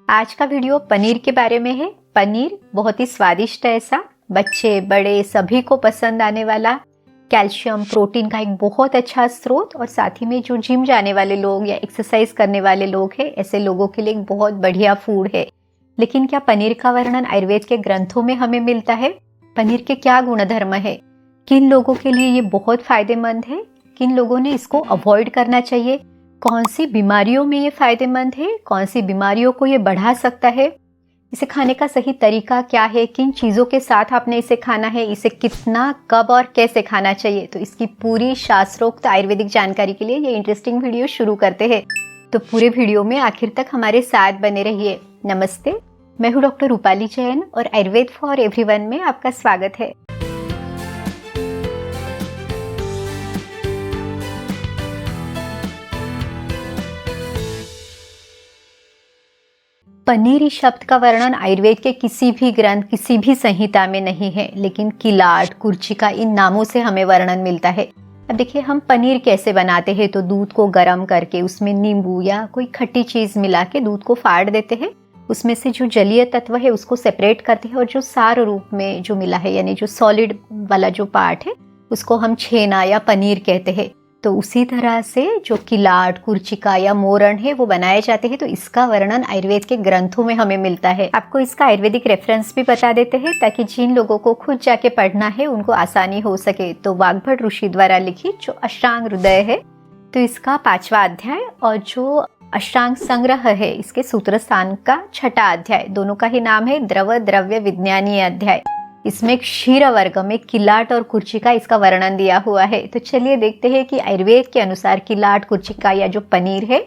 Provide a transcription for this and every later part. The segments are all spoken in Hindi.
आज का वीडियो पनीर के बारे में है। पनीर बहुत ही स्वादिष्ट है, ऐसा बच्चे बड़े सभी को पसंद आने वाला, कैल्शियम प्रोटीन का एक बहुत अच्छा स्रोत और साथ ही में जो जिम जाने वाले लोग या एक्सरसाइज करने वाले लोग हैं, ऐसे लोगों के लिए एक बहुत बढ़िया फूड है। लेकिन क्या पनीर का वर्णन आयुर्वेद के ग्रंथों में हमें मिलता है? पनीर के क्या गुणधर्म है? किन लोगों के लिए ये बहुत फायदेमंद है, किन लोगों ने इसको अवॉइड करना चाहिए, कौन सी बीमारियों में ये फायदेमंद है, कौन सी बीमारियों को ये बढ़ा सकता है, इसे खाने का सही तरीका क्या है, किन चीज़ों के साथ आपने इसे खाना है, इसे कितना कब और कैसे खाना चाहिए। तो इसकी पूरी शास्त्रोक्त आयुर्वेदिक जानकारी के लिए ये इंटरेस्टिंग वीडियो शुरू करते हैं। तो पूरे वीडियो में आखिर तक हमारे साथ बने रहिए। नमस्ते, मैं हूँ डॉक्टर रूपाली जैन और आयुर्वेद फॉर एवरीवन में आपका स्वागत है। पनीर इस शब्द का वर्णन आयुर्वेद के किसी भी ग्रंथ, किसी भी संहिता में नहीं है, लेकिन किलाट, कुर्चिका इन नामों से हमें वर्णन मिलता है। अब देखिए, हम पनीर कैसे बनाते हैं तो दूध को गर्म करके उसमें नींबू या कोई खट्टी चीज़ मिला के दूध को फाड़ देते हैं। उसमें से जो जलीय तत्व है उसको सेपरेट करते हैं और जो सार रूप में जो मिला है, यानी जो सॉलिड वाला जो पार्ट है, उसको हम छेना या पनीर कहते हैं। तो उसी तरह से जो किलाट, कुर्चिका या मोरण है वो बनाए जाते हैं। तो इसका वर्णन आयुर्वेद के ग्रंथों में हमें मिलता है। आपको इसका आयुर्वेदिक रेफरेंस भी बता देते हैं ताकि जिन लोगों को खुद जाके पढ़ना है उनको आसानी हो सके। तो वाग्भट ऋषि द्वारा लिखित जो अष्टांग हृदय है, तो इसका 5वां अध्याय और जो अष्टांग संग्रह है इसके सूत्र स्थान का 6ठा अध्याय, दोनों का ही नाम है द्रव द्रव्य विज्ञानीय अध्याय। इसमें क्षीर वर्ग में किलाट और कुर्चिका इसका वर्णन दिया हुआ है। तो चलिए देखते हैं कि आयुर्वेद के अनुसार किलाट, कुर्चिका या जो पनीर है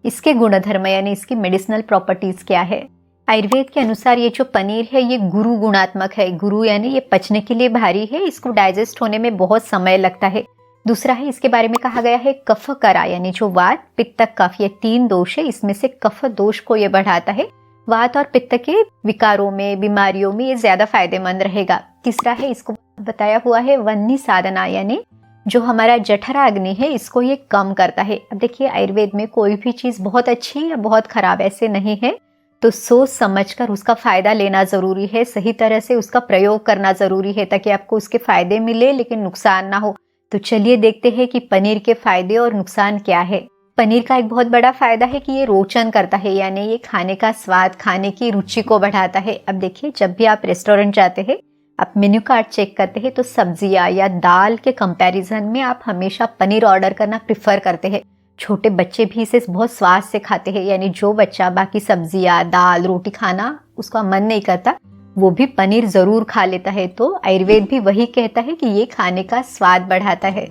इसके गुणधर्म यानी इसकी मेडिसिनल प्रॉपर्टीज क्या है। आयुर्वेद के अनुसार ये जो पनीर है ये गुरु गुणात्मक है। गुरु यानी ये पचने के लिए भारी है, इसको डाइजेस्ट होने में बहुत समय लगता है। दूसरा है, इसके बारे में कहा गया है कफ करा, यानी जो वात, पित्त, कफ, ये 3 दोष है, इसमें से कफ दोष को ये बढ़ाता है। वात और पित्त के विकारों में, बीमारियों में ये ज्यादा फायदेमंद रहेगा। तीसरा है, इसको बताया हुआ है वन्नी साधना, यानी जो हमारा जठराग्नि है इसको ये कम करता है। अब देखिए, आयुर्वेद में कोई भी चीज बहुत अच्छी या बहुत खराब ऐसे नहीं है, तो सोच समझकर उसका फायदा लेना जरूरी है, सही तरह से उसका प्रयोग करना जरूरी है ताकि आपको उसके फायदे मिले लेकिन नुकसान ना हो। तो चलिए देखते हैं कि पनीर के फायदे और नुकसान क्या है। पनीर का एक बहुत बड़ा फायदा है कि ये रोचन करता है, यानी ये खाने का स्वाद, खाने की रुचि को बढ़ाता है। अब देखिए, जब भी आप रेस्टोरेंट जाते हैं, आप मेन्यू कार्ड चेक करते हैं तो सब्जियां या दाल के कंपैरिजन में आप हमेशा पनीर ऑर्डर करना प्रिफर करते हैं। छोटे बच्चे भी इसे बहुत स्वाद से खाते हैं, यानी जो बच्चा बाकी सब्जियां, दाल, रोटी खाना उसका मन नहीं करता, वो भी पनीर जरूर खा लेता है। तो आयुर्वेद भी वही कहता है कि ये खाने का स्वाद बढ़ाता है।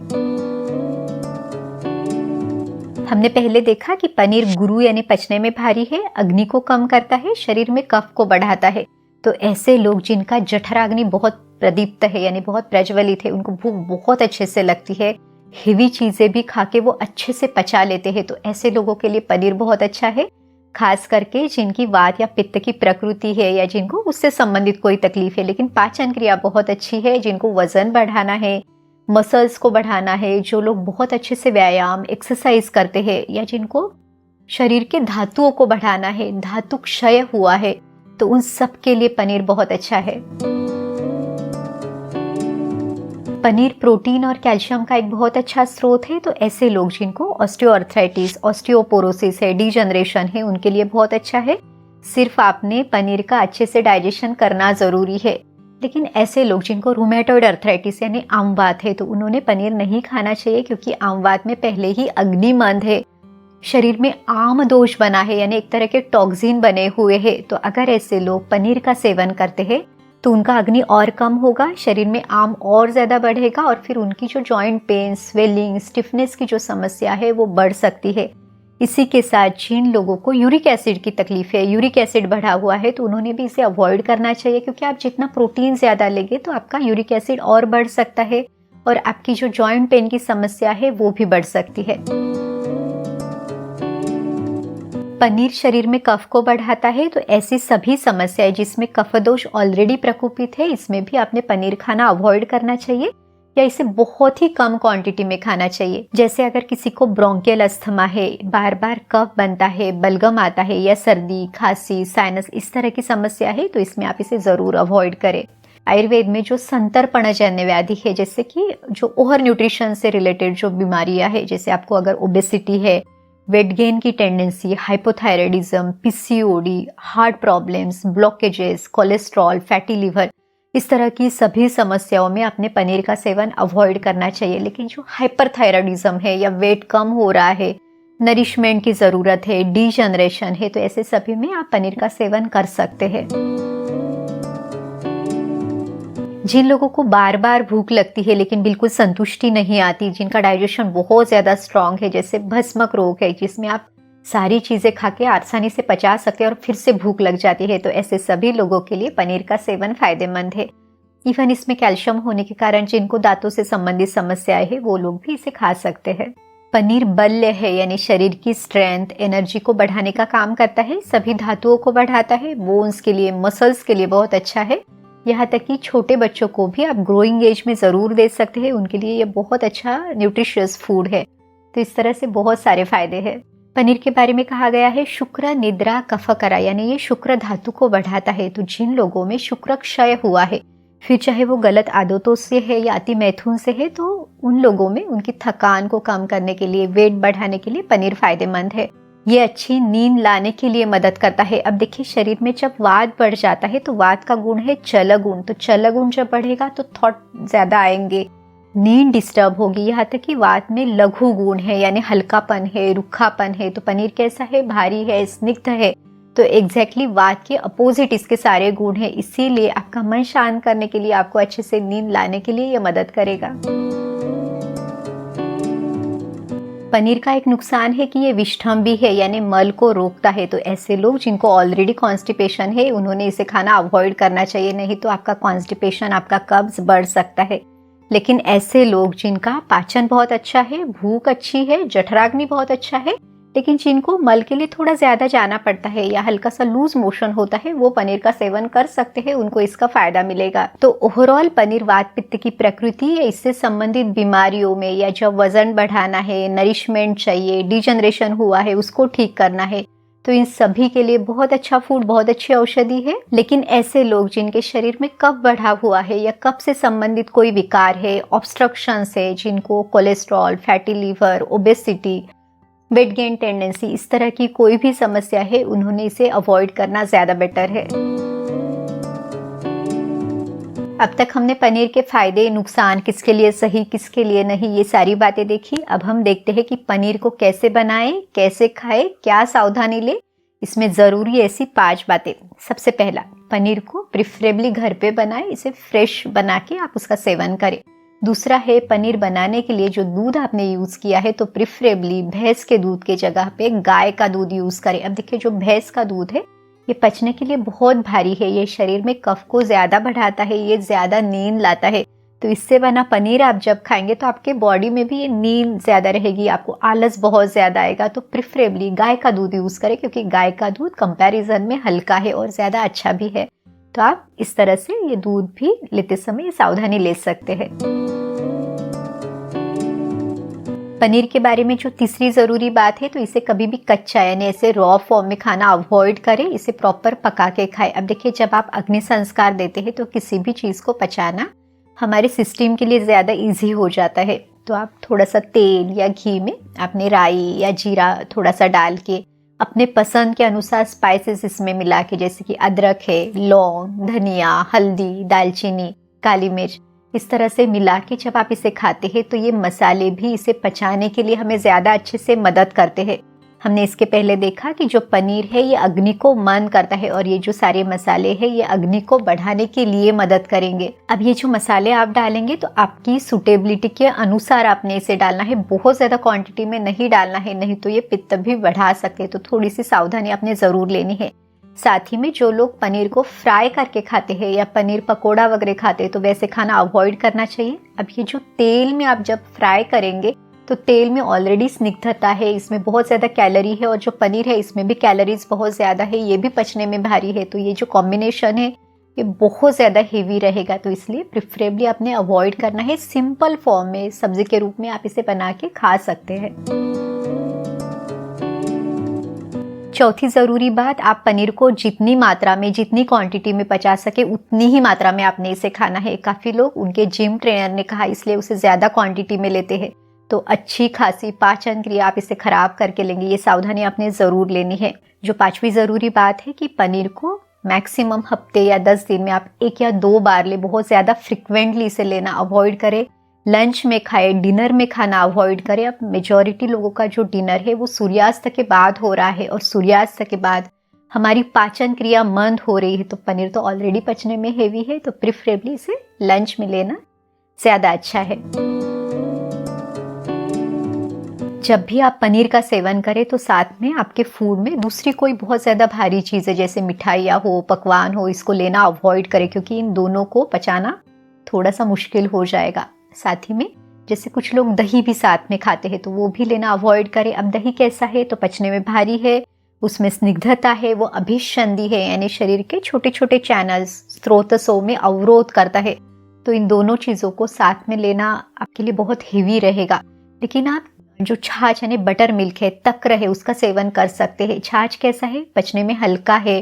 हमने पहले देखा कि पनीर गुरु यानी पचने में भारी है, अग्नि को कम करता है, शरीर में कफ को बढ़ाता है। तो ऐसे लोग जिनका जठराग्नि बहुत प्रदीप्त है यानी बहुत प्रज्वलित है, उनको भूख बहुत अच्छे से लगती है, हेवी चीजें भी खा के वो अच्छे से पचा लेते हैं, तो ऐसे लोगों के लिए पनीर बहुत अच्छा है। खास करके जिनकी वात या पित्त की प्रकृति है या जिनको उससे संबंधित कोई तकलीफ है लेकिन पाचन क्रिया बहुत अच्छी है, जिनको वजन बढ़ाना है, मसल्स को बढ़ाना है, जो लोग बहुत अच्छे से व्यायाम, एक्सरसाइज करते हैं, या जिनको शरीर के धातुओं को बढ़ाना है, धातु क्षय हुआ है, तो उन सब के लिए पनीर बहुत अच्छा है। पनीर प्रोटीन और कैल्शियम का एक बहुत अच्छा स्रोत है। तो ऐसे लोग जिनको ऑस्टियोआर्थराइटिस, ऑस्टियोपोरोसिस है, डिजनरेशन है, उनके लिए बहुत अच्छा है। सिर्फ आपने पनीर का अच्छे से डाइजेशन करना जरूरी है। लेकिन ऐसे लोग जिनको रूमेटॉइड अर्थराइटिस यानी आमवात है, तो उन्होंने पनीर नहीं खाना चाहिए, क्योंकि आमवात में पहले ही अग्निमंद है, शरीर में आम दोष बना है, यानी एक तरह के टॉक्सिन बने हुए हैं। तो अगर ऐसे लोग पनीर का सेवन करते हैं तो उनका अग्नि और कम होगा, शरीर में आम और ज्यादा बढ़ेगा और फिर उनकी जो जॉइंट पेन, स्वेलिंग, स्टिफनेस की जो समस्या है वो बढ़ सकती है। इसी के साथ जिन लोगों को यूरिक एसिड की तकलीफ है, यूरिक एसिड बढ़ा हुआ है, तो उन्होंने भी इसे अवॉइड करना चाहिए, क्योंकि आप जितना प्रोटीन ज्यादा लेंगे तो आपका यूरिक एसिड और बढ़ सकता है और आपकी जो जॉइंट पेन की समस्या है वो भी बढ़ सकती है। पनीर शरीर में कफ को बढ़ाता है, तो ऐसी सभी समस्याएं जिसमें कफ दोष ऑलरेडी प्रकोपित है, इसमें भी आपने पनीर खाना अवॉइड करना चाहिए। या इसे बहुत ही कम क्वांटिटी में खाना चाहिए। जैसे अगर किसी को ब्रोंकियल अस्थमा है, बार बार कफ बनता है, बलगम आता है, या सर्दी, खांसी, साइनस इस तरह की समस्या है, तो इसमें आप इसे ज़रूर अवॉइड करें। आयुर्वेद में जो संतर्पणजन्य व्याधि है, जैसे कि जो ओवर न्यूट्रिशन से रिलेटेड जो बीमारियां है, जैसे आपको अगर ओबेसिटी है, वेट गेन की tendency, hypothyroidism, PCOD, heart problems, blockages, cholesterol, fatty liver, इस तरह की सभी समस्याओं में अपने पनीर का सेवन अवॉइड करना चाहिए। लेकिन जो हाइपरथायराइडिज्म है या वेट कम हो रहा है, नरिशमेंट की ज़रूरत है, डीजनरेशन है, तो ऐसे सभी में आप पनीर का सेवन कर सकते हैं। जिन लोगों को बार बार भूख लगती है लेकिन बिल्कुल संतुष्टि नहीं आती, जिनका डाइजेशन बहुत ज़्यादा स्ट्रांग है, जैसे भस्मक रोग है जिसमें आप सारी चीज़ें खा के आसानी से पचा सकते हैं और फिर से भूख लग जाती है, तो ऐसे सभी लोगों के लिए पनीर का सेवन फायदेमंद है। इवन इसमें कैल्शियम होने के कारण जिनको दांतों से संबंधित समस्याएं है वो लोग भी इसे खा सकते हैं। पनीर बल्य है, यानी शरीर की स्ट्रेंथ, एनर्जी को बढ़ाने का काम करता है, सभी धातुओं को बढ़ाता है, बोन्स के लिए, मसल्स के लिए बहुत अच्छा है। यहाँ तक कि छोटे बच्चों को भी आप ग्रोइंग एज में ज़रूर दे सकते हैं, उनके लिए ये बहुत अच्छा न्यूट्रिशियस फूड है। तो इस तरह से बहुत सारे फायदे हैं। पनीर के बारे में कहा गया है शुक्र निद्रा कफकरा, यानी ये शुक्र धातु को बढ़ाता है। तो जिन लोगों में शुक्र क्षय हुआ है, फिर चाहे वो गलत आदतों से है या अति मैथुन से है, तो उन लोगों में उनकी थकान को कम करने के लिए, वेट बढ़ाने के लिए पनीर फायदेमंद है। ये अच्छी नींद लाने के लिए मदद करता है। अब देखिए, शरीर में जब वात बढ़ जाता है तो वात का गुण है चल गुण, तो चल गुण जब बढ़ेगा तो थॉट ज्यादा आएंगे, नींद डिस्टर्ब होगी। यहाँ तक कि वात में लघु गुण है, यानी हल्कापन है, रुखापन है। तो पनीर कैसा है? भारी है, स्निग्ध है। तो एग्जैक्टली वात के अपोजिट इसके सारे गुण है, इसीलिए आपका मन शांत करने के लिए, आपको अच्छे से नींद लाने के लिए ये मदद करेगा। पनीर का एक नुकसान है कि ये विषठम भी है, यानी मल को रोकता है। तो ऐसे लोग जिनको ऑलरेडी कॉन्स्टिपेशन है, उन्होंने इसे खाना अवॉइड करना चाहिए, नहीं तो आपका कॉन्स्टिपेशन, आपका कब्ज बढ़ सकता है। लेकिन ऐसे लोग जिनका पाचन बहुत अच्छा है, भूख अच्छी है, जठराग्नि बहुत अच्छा है, लेकिन जिनको मल के लिए थोड़ा ज्यादा जाना पड़ता है या हल्का सा लूज मोशन होता है, वो पनीर का सेवन कर सकते हैं, उनको इसका फायदा मिलेगा। तो ओवरऑल पनीर वात पित्त की प्रकृति या इससे संबंधित बीमारियों में, या जब वजन बढ़ाना है, नरिशमेंट चाहिए, डिजनरेशन हुआ है, उसको ठीक करना है, तो इन सभी के लिए बहुत अच्छा फूड, बहुत अच्छी औषधि है। लेकिन ऐसे लोग जिनके शरीर में कफ बढ़ा हुआ है या कफ से संबंधित कोई विकार है, ऑब्स्ट्रक्शन है, जिनको cholesterol, fatty liver, obesity, weight gain tendency, इस तरह की कोई भी समस्या है, उन्होंने इसे अवॉइड करना ज्यादा बेटर है। अब तक हमने पनीर के फायदे, नुकसान, किसके लिए सही, किसके लिए नहीं, ये सारी बातें देखी। अब हम देखते हैं कि पनीर को कैसे बनाएं, कैसे खाएं, क्या सावधानी ले। इसमें जरूरी ऐसी 5 बातें। सबसे पहला, पनीर को प्रिफरेबली घर पे बनाएं, इसे फ्रेश बना के आप उसका सेवन करें। दूसरा है, पनीर बनाने के लिए जो दूध आपने यूज किया है, तो प्रिफरेबली भैंस के दूध के जगह पे गाय का दूध यूज करें। अब देखिए, जो भैंस का दूध है ये पचने के लिए बहुत भारी है, ये शरीर में कफ को ज्यादा बढ़ाता है, ये ज्यादा नींद लाता है। तो इससे बना पनीर आप जब खाएंगे तो आपके बॉडी में भी ये नींद ज्यादा रहेगी, आपको आलस बहुत ज्यादा आएगा। तो प्रिफरेबली गाय का दूध यूज करें, क्योंकि गाय का दूध कंपैरिजन में हल्का है और ज्यादा अच्छा भी है। तो आप इस तरह से ये दूध भी लेते समय सावधानी ले सकते हैं। पनीर के बारे में जो तीसरी जरूरी बात है, तो इसे कभी भी कच्चा यानी ऐसे रॉ फॉर्म में खाना अवॉइड करें, इसे प्रॉपर पका के खाएं। अब देखिए, जब आप अग्नि संस्कार देते हैं तो किसी भी चीज को पचाना हमारे सिस्टम के लिए ज्यादा इजी हो जाता है। तो आप थोड़ा सा तेल या घी में आपने राई या जीरा थोड़ा सा डाल के अपने पसंद के अनुसार स्पाइसेस इसमें मिला के, जैसे कि अदरक है, लौंग, धनिया, हल्दी, दालचीनी, काली मिर्च, इस तरह से मिला के जब आप इसे खाते हैं तो ये मसाले भी इसे पचाने के लिए हमें ज़्यादा अच्छे से मदद करते हैं। हमने इसके पहले देखा कि जो पनीर है ये अग्नि को मंद करता है, और ये जो सारे मसाले हैं ये अग्नि को बढ़ाने के लिए मदद करेंगे। अब ये जो मसाले आप डालेंगे तो आपकी सुटेबिलिटी के अनुसार आपने इसे डालना है, बहुत ज़्यादा क्वांटिटी में नहीं डालना है, नहीं तो ये पित्त भी बढ़ा सकते हैं। तो थोड़ी सी सावधानी आपने ज़रूर लेनी है। साथ ही में जो लोग पनीर को फ्राई करके खाते हैं या पनीर पकोड़ा वगैरह खाते हैं, तो वैसे खाना अवॉइड करना चाहिए। अब ये जो तेल में आप जब फ्राई करेंगे तो तेल में ऑलरेडी स्निग्धता है, इसमें बहुत ज़्यादा कैलोरी है, और जो पनीर है इसमें भी कैलोरीज बहुत ज़्यादा है, ये भी पचने में भारी है। तो ये जो कॉम्बिनेशन है ये बहुत ज़्यादा हेवी रहेगा, तो इसलिए प्रिफरेबली आपने अवॉइड करना है। सिंपल फॉर्म में सब्जी के रूप में आप इसे बना के खा सकते हैं। चौथी ज़रूरी बात, आप पनीर को जितनी मात्रा में, जितनी क्वांटिटी में पचा सके उतनी ही मात्रा में आपने इसे खाना है। काफ़ी लोग, उनके जिम ट्रेनर ने कहा इसलिए उसे ज़्यादा क्वांटिटी में लेते हैं, तो अच्छी खासी पाचन क्रिया आप इसे खराब करके लेंगे। ये सावधानी आपने ज़रूर लेनी है। जो पांचवी ज़रूरी बात है कि पनीर को मैक्सिमम हफ्ते या 10 दिन में आप 1 या 2 बार ले, बहुत ज़्यादा फ्रिक्वेंटली इसे लेना अवॉइड करें। लंच में खाए, डिनर में खाना अवॉइड करें। अब मेजॉरिटी लोगों का जो डिनर है वो सूर्यास्त के बाद हो रहा है, और सूर्यास्त के बाद हमारी पाचन क्रिया मंद हो रही है, तो पनीर तो ऑलरेडी पचने में हेवी है, तो प्रिफरेबली इसे लंच में लेना ज़्यादा अच्छा है। जब भी आप पनीर का सेवन करें तो साथ में आपके फूड में दूसरी कोई बहुत ज़्यादा भारी चीज़ें जैसे मिठाइयाँ हो, पकवान हो, इसको लेना अवॉइड करें, क्योंकि इन दोनों को पचाना थोड़ा सा मुश्किल हो जाएगा। साथ ही में जैसे कुछ लोग दही भी साथ में खाते हैं, तो वो भी लेना अवॉइड करें। अब दही कैसा है, तो पचने में भारी है, उसमें स्निग्धता है, वो अभिसंधि है, यानी शरीर के छोटे छोटे चैनल्स, स्रोतसों में अवरोध करता है, तो इन दोनों चीज़ों को साथ में लेना आपके लिए बहुत हेवी रहेगा। लेकिन आप जो छाछ यानी बटर मिल्क है, तक्र है, उसका सेवन कर सकते हैं। छाछ कैसा है, पचने में हल्का है,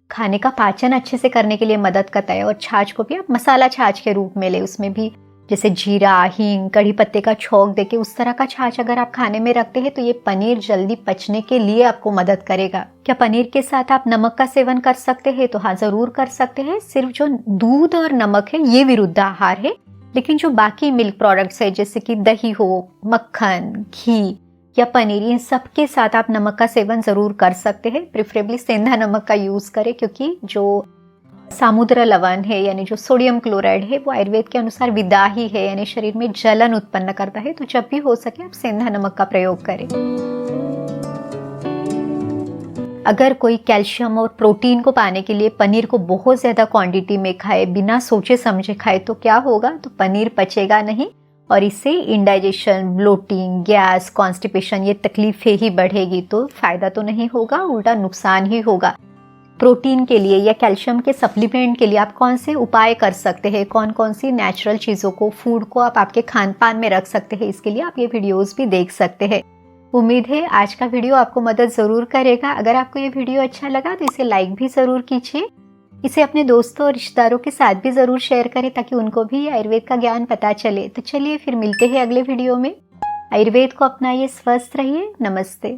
खाने का पाचन अच्छे से करने के लिए मदद करता है। और छाछ को भी आप मसाला छाछ के रूप में ले, उसमें भी जैसे जीरा, हींग, कड़ी पत्ते का छौंक देके उस तरह का छाछ अगर आप खाने में रखते हैं तो ये पनीर जल्दी पचने के लिए आपको मदद करेगा। क्या पनीर के साथ आप नमक का सेवन कर सकते हैं, तो हाँ ज़रूर कर सकते हैं। सिर्फ जो दूध और नमक है ये विरुद्ध आहार है, लेकिन जो बाकी मिल्क प्रोडक्ट्स है जैसे कि दही हो, मक्खन, घी या पनीर, इन सब के साथ आप नमक का सेवन ज़रूर कर सकते हैं। प्रिफरेबली सेंधा नमक का यूज़ करें, क्योंकि जो समुद्र लवण है यानी जो सोडियम क्लोराइड है वो आयुर्वेद के अनुसार विदाही है, यानी शरीर में जलन उत्पन्न करता है, तो जब भी हो सके आप सेंधा नमक का प्रयोग करें। अगर कोई कैल्शियम और प्रोटीन को पाने के लिए पनीर को बहुत ज़्यादा क्वांटिटी में खाए, बिना सोचे समझे खाए, तो क्या होगा, तो पनीर पचेगा नहीं और इससे इंडाइजेशन, ब्लोटिंग, गैस, कॉन्स्टिपेशन ये तकलीफें ही बढ़ेगी। तो फायदा तो नहीं होगा, उल्टा नुकसान ही होगा। प्रोटीन के लिए या कैल्शियम के सप्लीमेंट के लिए आप कौन से उपाय कर सकते हैं, कौन कौन सी नेचुरल चीज़ों को, फूड को आप आपके खान पान में रख सकते हैं, इसके लिए आप ये वीडियोस भी देख सकते हैं। उम्मीद है आज का वीडियो आपको मदद ज़रूर करेगा। अगर आपको ये वीडियो अच्छा लगा तो इसे लाइक भी ज़रूर कीजिए। इसे अपने दोस्तों और रिश्तेदारों के साथ भी ज़रूर शेयर करें ताकि उनको भी आयुर्वेद का ज्ञान पता चले। तो चलिए फिर मिलते हैं अगले वीडियो में। आयुर्वेद को अपनाइए, स्वस्थ रहिए। नमस्ते।